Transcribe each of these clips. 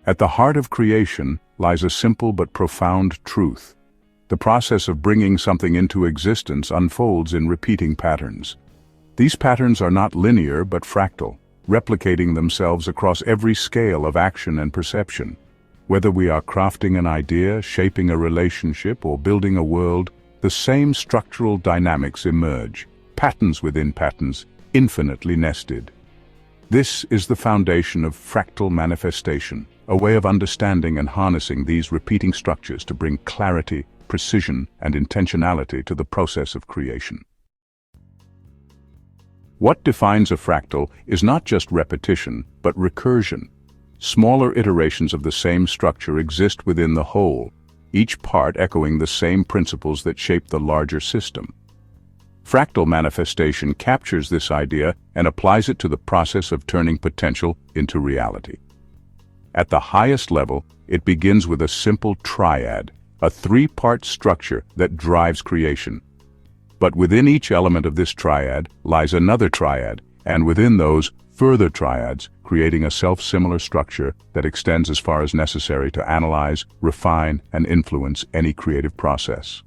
At the heart of creation lies a simple but profound truth. The process of bringing something into existence unfolds in repeating patterns. These patterns are not linear but fractal, replicating themselves across every scale of action and perception. Whether we are crafting an idea, shaping a relationship, or building a world, the same structural dynamics emerge, patterns within patterns, infinitely nested. This is the foundation of fractal manifestation, a way of understanding and harnessing these repeating structures to bring clarity, precision, and intentionality to the process of creation. What defines a fractal is not just repetition, but recursion. Smaller iterations of the same structure exist within the whole, each part echoing the same principles that shape the larger system. Fractal manifestation captures this idea and applies it to the process of turning potential into reality. At the highest level, it begins with a simple triad, a three-part structure that drives creation. But within each element of this triad lies another triad, and within those, further triads, creating a self-similar structure that extends as far as necessary to analyze, refine, and influence any creative process.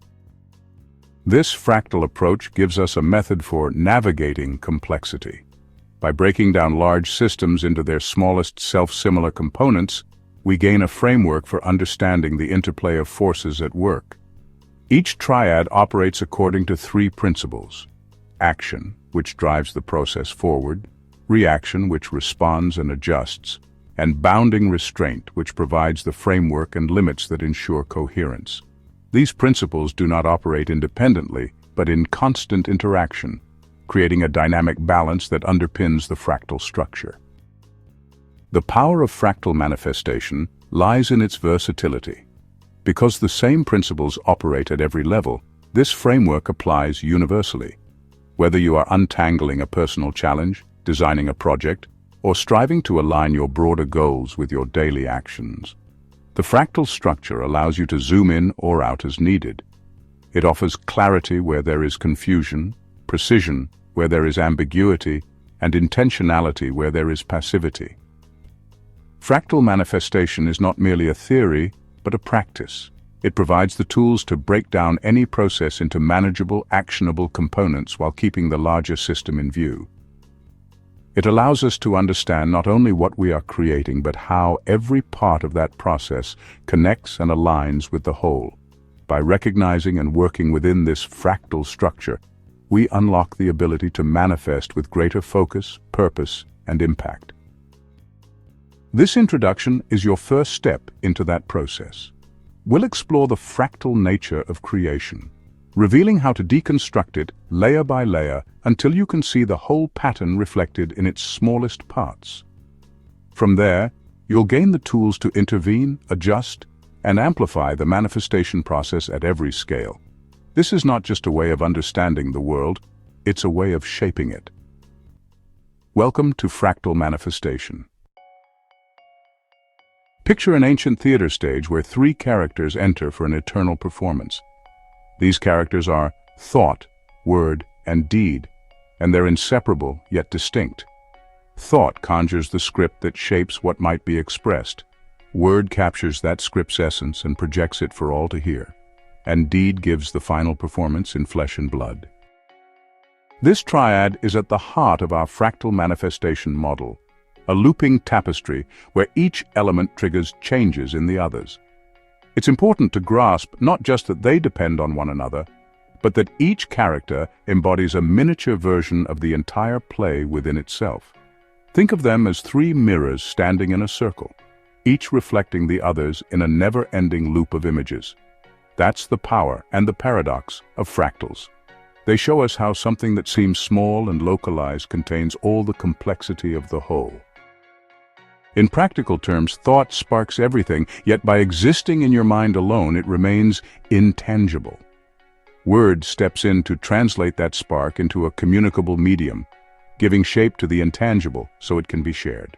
This fractal approach gives us a method for navigating complexity. By breaking down large systems into their smallest self-similar components, we gain a framework for understanding the interplay of forces at work. Each triad operates according to three principles: action, which drives the process forward; reaction, which responds and adjusts; and bounding restraint, which provides the framework and limits that ensure coherence. These principles do not operate independently, but in constant interaction, creating a dynamic balance that underpins the fractal structure. The power of fractal manifestation lies in its versatility. Because the same principles operate at every level, this framework applies universally. Whether you are untangling a personal challenge, designing a project, or striving to align your broader goals with your daily actions, the fractal structure allows you to zoom in or out as needed. It offers clarity where there is confusion, precision where there is ambiguity, and intentionality where there is passivity. Fractal manifestation is not merely a theory, but a practice. It provides the tools to break down any process into manageable, actionable components while keeping the larger system in view. It allows us to understand not only what we are creating, but how every part of that process connects and aligns with the whole. By recognizing and working within this fractal structure, we unlock the ability to manifest with greater focus, purpose, and impact. This introduction is your first step into that process. We'll explore the fractal nature of creation, revealing how to deconstruct it layer by layer until you can see the whole pattern reflected in its smallest parts. From there, you'll gain the tools to intervene, adjust, and amplify the manifestation process at every scale. This is not just a way of understanding the world, it's a way of shaping it. Welcome to fractal manifestation. Picture an ancient theater stage where three characters enter for an eternal performance. These characters are thought, word, and deed, and they're inseparable yet distinct. Thought conjures the script that shapes what might be expressed. Word captures that script's essence and projects it for all to hear. And deed gives the final performance in flesh and blood. This triad is at the heart of our fractal manifestation model, a looping tapestry where each element triggers changes in the others. It's important to grasp not just that they depend on one another, but that each character embodies a miniature version of the entire play within itself. Think of them as three mirrors standing in a circle, each reflecting the others in a never-ending loop of images. That's the power and the paradox of fractals. They show us how something that seems small and localized contains all the complexity of the whole. In practical terms, thought sparks everything, yet by existing in your mind alone, it remains intangible. Word steps in to translate that spark into a communicable medium, giving shape to the intangible so it can be shared.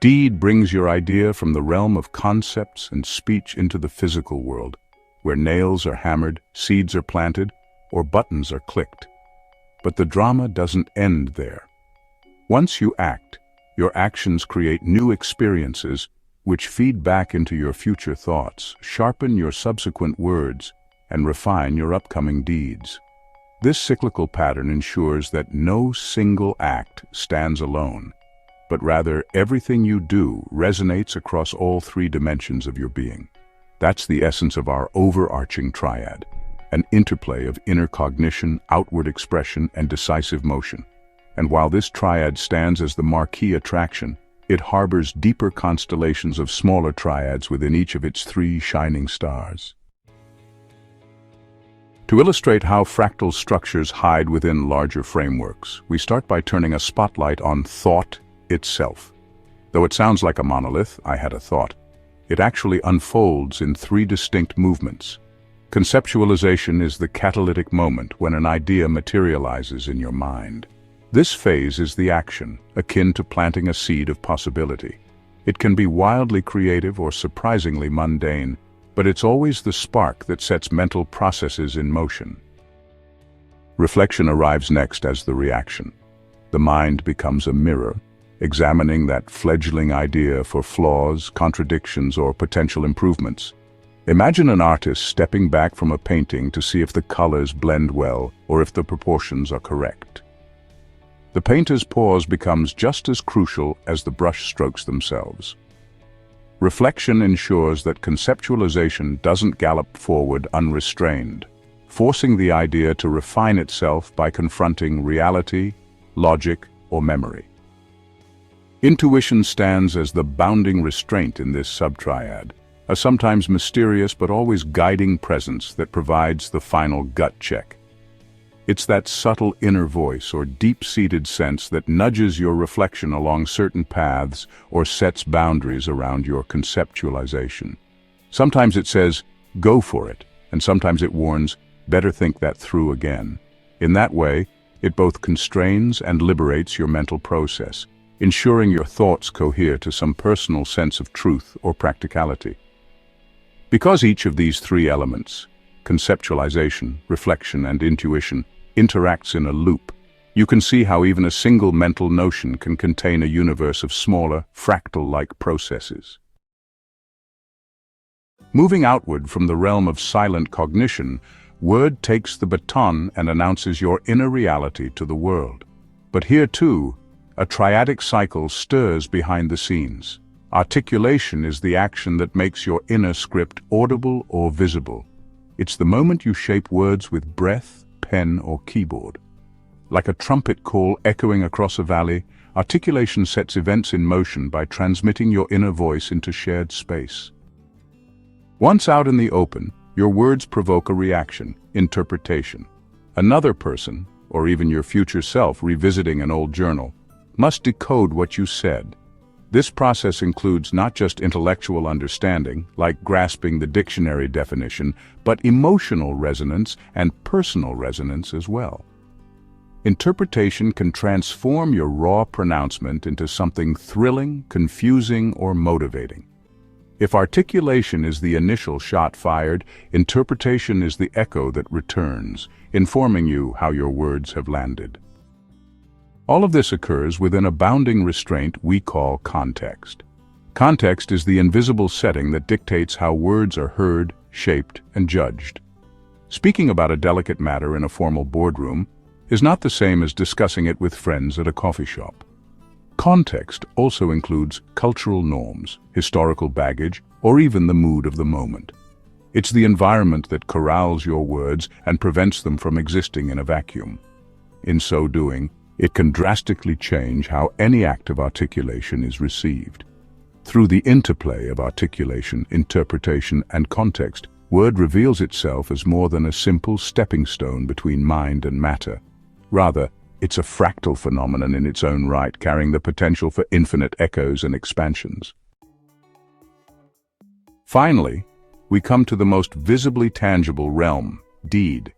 Deed brings your idea from the realm of concepts and speech into the physical world, where nails are hammered, seeds are planted, or buttons are clicked. But the drama doesn't end there. Once you act, your actions create new experiences, which feed back into your future thoughts, sharpen your subsequent words, and refine your upcoming deeds. This cyclical pattern ensures that no single act stands alone, but rather everything you do resonates across all three dimensions of your being. That's the essence of our overarching triad, an interplay of inner cognition, outward expression, and decisive motion. And while this triad stands as the marquee attraction, it harbors deeper constellations of smaller triads within each of its three shining stars. To illustrate how fractal structures hide within larger frameworks, we start by turning a spotlight on thought itself. Though it sounds like a monolith, I had a thought, it actually unfolds in three distinct movements. Conceptualization is the catalytic moment when an idea materializes in your mind. This phase is the action, akin to planting a seed of possibility. It can be wildly creative or surprisingly mundane, but it's always the spark that sets mental processes in motion. Reflection arrives next as the reaction. The mind becomes a mirror, examining that fledgling idea for flaws, contradictions, or potential improvements. Imagine an artist stepping back from a painting to see if the colors blend well or if the proportions are correct. The painter's pause becomes just as crucial as the brush strokes themselves. Reflection ensures that conceptualization doesn't gallop forward unrestrained, forcing the idea to refine itself by confronting reality, logic, or memory. Intuition stands as the bounding restraint in this subtriad, a sometimes mysterious but always guiding presence that provides the final gut check. It's that subtle inner voice or deep-seated sense that nudges your reflection along certain paths or sets boundaries around your conceptualization. Sometimes it says, "Go for it," and sometimes it warns, "Better think that through again." In that way, it both constrains and liberates your mental process, ensuring your thoughts cohere to some personal sense of truth or practicality. Because each of these three elements, conceptualization, reflection, and intuition, interacts in a loop, you can see how even a single mental notion can contain a universe of smaller, fractal-like processes. Moving outward from the realm of silent cognition, word takes the baton and announces your inner reality to the world. But here too, a triadic cycle stirs behind the scenes. Articulation is the action that makes your inner script audible or visible. It's the moment you shape words with breath, pen, or keyboard. Like a trumpet call echoing across a valley, articulation sets events in motion by transmitting your inner voice into shared space. Once out in the open, your words provoke a reaction, interpretation. Another person, or even your future self revisiting an old journal, must decode what you said. This process includes not just intellectual understanding, like grasping the dictionary definition, but emotional resonance and personal resonance as well. Interpretation can transform your raw pronouncement into something thrilling, confusing, or motivating. If articulation is the initial shot fired, interpretation is the echo that returns, informing you how your words have landed. All of this occurs within a bounding restraint we call context. Context is the invisible setting that dictates how words are heard, shaped, and judged. Speaking about a delicate matter in a formal boardroom is not the same as discussing it with friends at a coffee shop. Context also includes cultural norms, historical baggage, or even the mood of the moment. It's the environment that corrals your words and prevents them from existing in a vacuum. In so doing, it can drastically change how any act of articulation is received. Through the interplay of articulation, interpretation, and context, word reveals itself as more than a simple stepping stone between mind and matter. Rather, it's a fractal phenomenon in its own right, carrying the potential for infinite echoes and expansions. Finally, we come to the most visibly tangible realm, deed.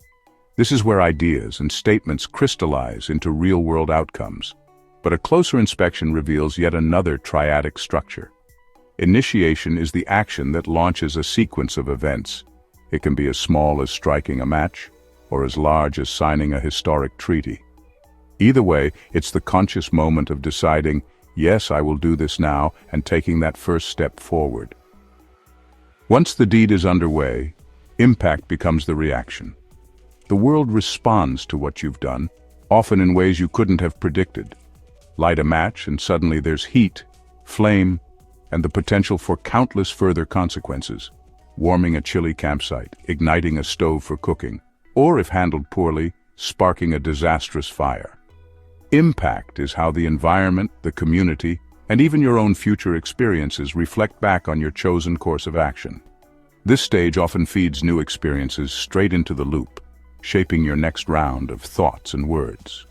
This is where ideas and statements crystallize into real-world outcomes. But a closer inspection reveals yet another triadic structure. Initiation is the action that launches a sequence of events. It can be as small as striking a match, or as large as signing a historic treaty. Either way, it's the conscious moment of deciding, yes, I will do this now, and taking that first step forward. Once the deed is underway, impact becomes the reaction. The world responds to what you've done, often in ways you couldn't have predicted. Light a match and suddenly there's heat, flame, and the potential for countless further consequences. Warming a chilly campsite, igniting a stove for cooking, or if handled poorly, sparking a disastrous fire. Impact is how the environment, the community, and even your own future experiences reflect back on your chosen course of action. This stage often feeds new experiences straight into the loop, shaping your next round of thoughts and words.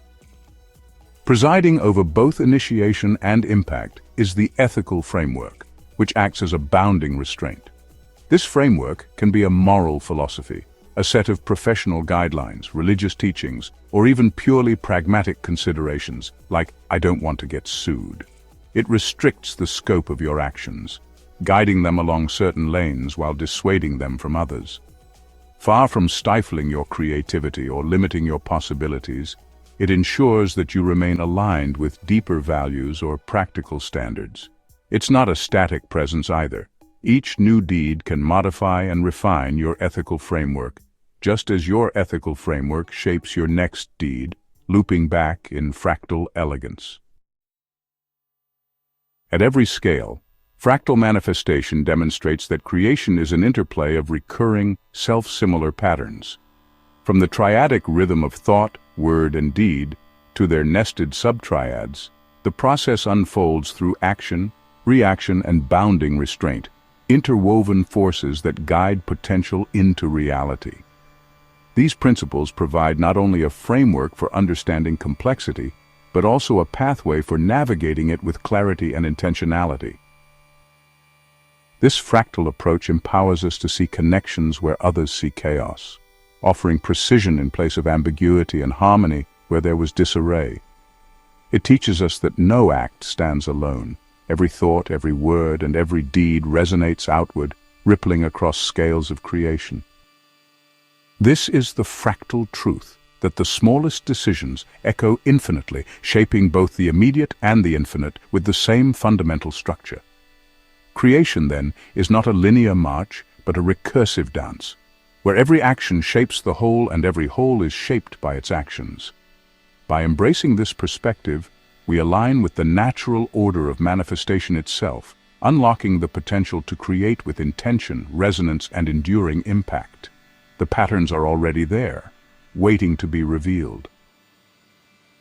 Presiding over both initiation and impact is the ethical framework, which acts as a bounding restraint. This framework can be a moral philosophy, a set of professional guidelines, religious teachings, or even purely pragmatic considerations, like I don't want to get sued. It restricts the scope of your actions, guiding them along certain lanes while dissuading them from others. Far from stifling your creativity or limiting your possibilities, it ensures that you remain aligned with deeper values or practical standards. It's not a static presence either. Each new deed can modify and refine your ethical framework, just as your ethical framework shapes your next deed, looping back in fractal elegance. At every scale, fractal manifestation demonstrates that creation is an interplay of recurring, self-similar patterns. From the triadic rhythm of thought, word, and deed, to their nested sub-triads, the process unfolds through action, reaction, and bounding restraint, interwoven forces that guide potential into reality. These principles provide not only a framework for understanding complexity, but also a pathway for navigating it with clarity and intentionality. This fractal approach empowers us to see connections where others see chaos, offering precision in place of ambiguity and harmony where there was disarray. It teaches us that no act stands alone. Every thought, every word, and every deed resonates outward, rippling across scales of creation. This is the fractal truth, that the smallest decisions echo infinitely, shaping both the immediate and the infinite with the same fundamental structure. Creation, then, is not a linear march, but a recursive dance, where every action shapes the whole and every whole is shaped by its actions. By embracing this perspective, we align with the natural order of manifestation itself, unlocking the potential to create with intention, resonance, and enduring impact. The patterns are already there, waiting to be revealed.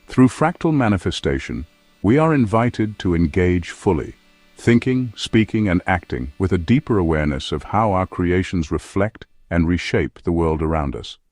Through fractal manifestation, we are invited to engage fully, thinking, speaking, and acting with a deeper awareness of how our creations reflect and reshape the world around us.